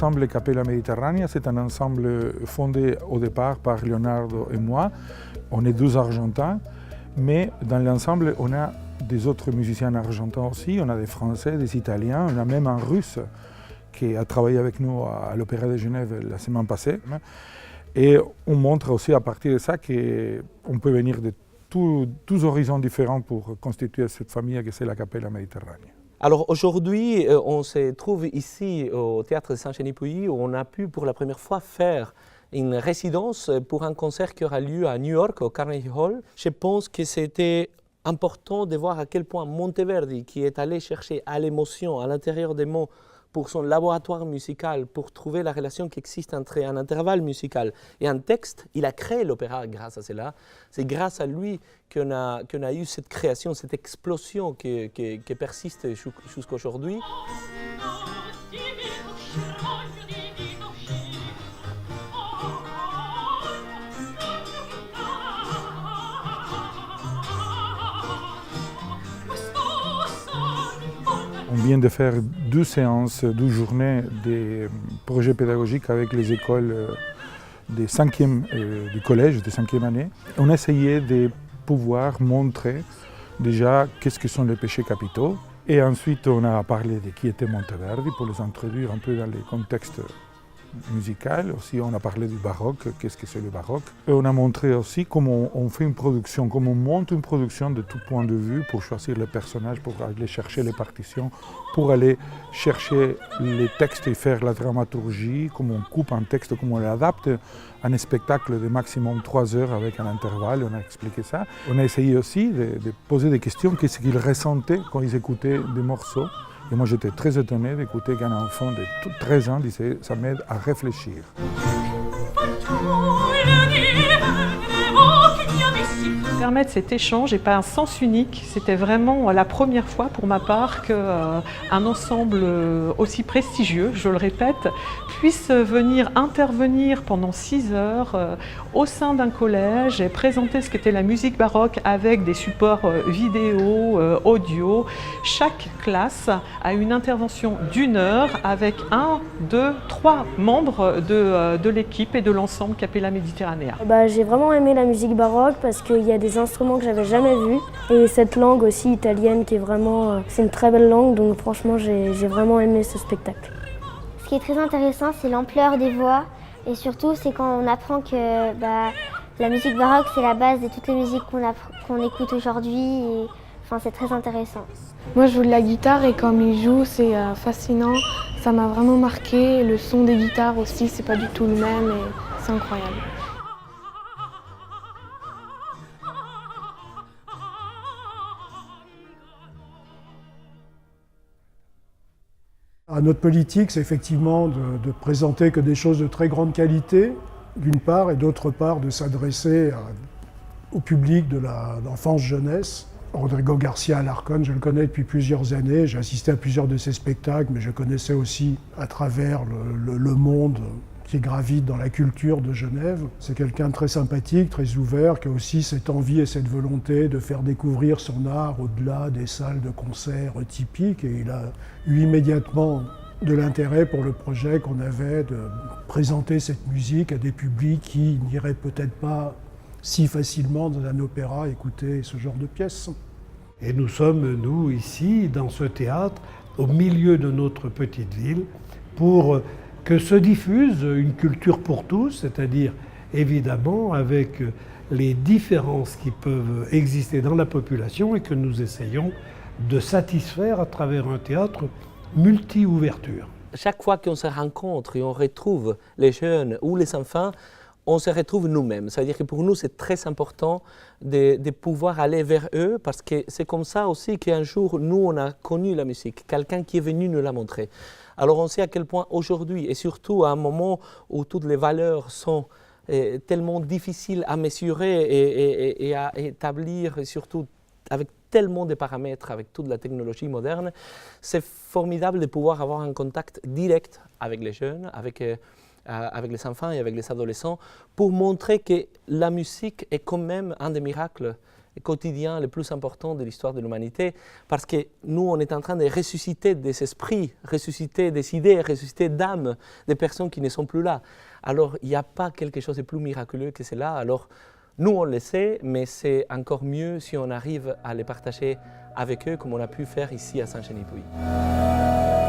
l'ensemble Capella Mediterranea, c'est un ensemble fondé au départ par Leonardo et moi. On est deux Argentins, mais dans l'ensemble, on a des autres musiciens argentins aussi. On a des Français, des Italiens, on a même un Russe qui a travaillé avec nous à l'Opéra de Genève la semaine passée. Et on montre aussi à partir de ça qu'on peut venir de tous horizons différents pour constituer cette famille que c'est la Capella Mediterranea. Alors aujourd'hui, on se trouve ici au Théâtre de Saint-Genis-Pouilly où on a pu pour la première fois faire une résidence pour un concert qui aura lieu à New York, au Carnegie Hall. Je pense que c'était important de voir à quel point Monteverdi, qui est allé chercher à l'émotion, à l'intérieur des mots, pour son laboratoire musical, pour trouver la relation qui existe entre un intervalle musical et un texte, il a créé l'opéra grâce à cela. C'est grâce à lui qu'on a eu cette création, cette explosion qui persiste jusqu'à aujourd'hui. On vient de faire 2 séances, 2 journées des projets pédagogiques avec les écoles du collège, de 5e année. On a essayé de pouvoir montrer déjà qu'est-ce que sont les péchés capitaux. Et ensuite, on a parlé de qui était Monteverdi pour les introduire un peu dans les contextes musicaux. Aussi, on a parlé du baroque, qu'est-ce que c'est le baroque. Et on a montré aussi comment on fait une production, comment on monte une production de tout point de vue pour choisir les personnages, pour aller chercher les partitions, pour aller chercher les textes et faire la dramaturgie, comment on coupe un texte, comment on l'adapte à un spectacle de maximum 3 heures avec un intervalle, on a expliqué ça. On a essayé aussi de poser des questions, qu'est-ce qu'ils ressentaient quand ils écoutaient des morceaux. Et moi, j'étais très étonné d'écouter qu'un enfant de 13 ans disait « ça m'aide à réfléchir ». Permettre cet échange et pas un sens unique, c'était vraiment la première fois pour ma part qu'un ensemble aussi prestigieux, je le répète, puisse venir intervenir pendant 6 heures au sein d'un collège et présenter ce qu'était la musique baroque avec des supports vidéo, audio. Chaque classe a une intervention d'1 heure avec 1, 2, 3 membres de l'équipe et de l'ensemble Capella Mediterranea. J'ai vraiment aimé la musique baroque parce qu'il y a des instruments que j'avais jamais vus et cette langue aussi italienne qui est vraiment, c'est une très belle langue, donc franchement j'ai vraiment aimé ce spectacle. Ce qui est très intéressant, c'est l'ampleur des voix et surtout c'est quand on apprend que la musique baroque c'est la base de toutes les musiques qu'on écoute aujourd'hui. C'est très intéressant. Moi je joue de la guitare et comme il joue c'est fascinant, ça m'a vraiment marqué. Le son des guitares aussi c'est pas du tout le même et c'est incroyable. Notre politique, c'est effectivement de présenter que des choses de très grande qualité, d'une part, et d'autre part de s'adresser au public de l'enfance-jeunesse. Rodrigo Garcia Alarcón, je le connais depuis plusieurs années, j'ai assisté à plusieurs de ses spectacles, mais je connaissais aussi à travers le monde qui gravite dans la culture de Genève. C'est quelqu'un de très sympathique, très ouvert, qui a aussi cette envie et cette volonté de faire découvrir son art au-delà des salles de concert typiques. Et il a eu immédiatement de l'intérêt pour le projet qu'on avait de présenter cette musique à des publics qui n'iraient peut-être pas si facilement dans un opéra écouter ce genre de pièces. Et nous sommes, nous, ici, dans ce théâtre, au milieu de notre petite ville, pour que se diffuse une culture pour tous, c'est-à-dire évidemment avec les différences qui peuvent exister dans la population et que nous essayons de satisfaire à travers un théâtre multi-ouverture. Chaque fois qu'on se rencontre et on retrouve les jeunes ou les enfants, on se retrouve nous-mêmes. C'est-à-dire que pour nous, c'est très important de pouvoir aller vers eux parce que c'est comme ça aussi qu'un jour, nous, on a connu la musique. Quelqu'un qui est venu nous la montrer. Alors on sait à quel point aujourd'hui, et surtout à un moment où toutes les valeurs sont tellement difficiles à mesurer et à établir, et surtout avec tellement de paramètres, avec toute la technologie moderne, c'est formidable de pouvoir avoir un contact direct avec les jeunes, avec les enfants et avec les adolescents, pour montrer que la musique est quand même un des miracles quotidien le plus important de l'histoire de l'humanité, parce que nous, on est en train de ressusciter des esprits, ressusciter des idées, ressusciter d'âmes, des personnes qui ne sont plus là. Alors, il n'y a pas quelque chose de plus miraculeux que cela. Alors, nous, on le sait, mais c'est encore mieux si on arrive à les partager avec eux, comme on a pu faire ici à Saint-Genis-Pouilly.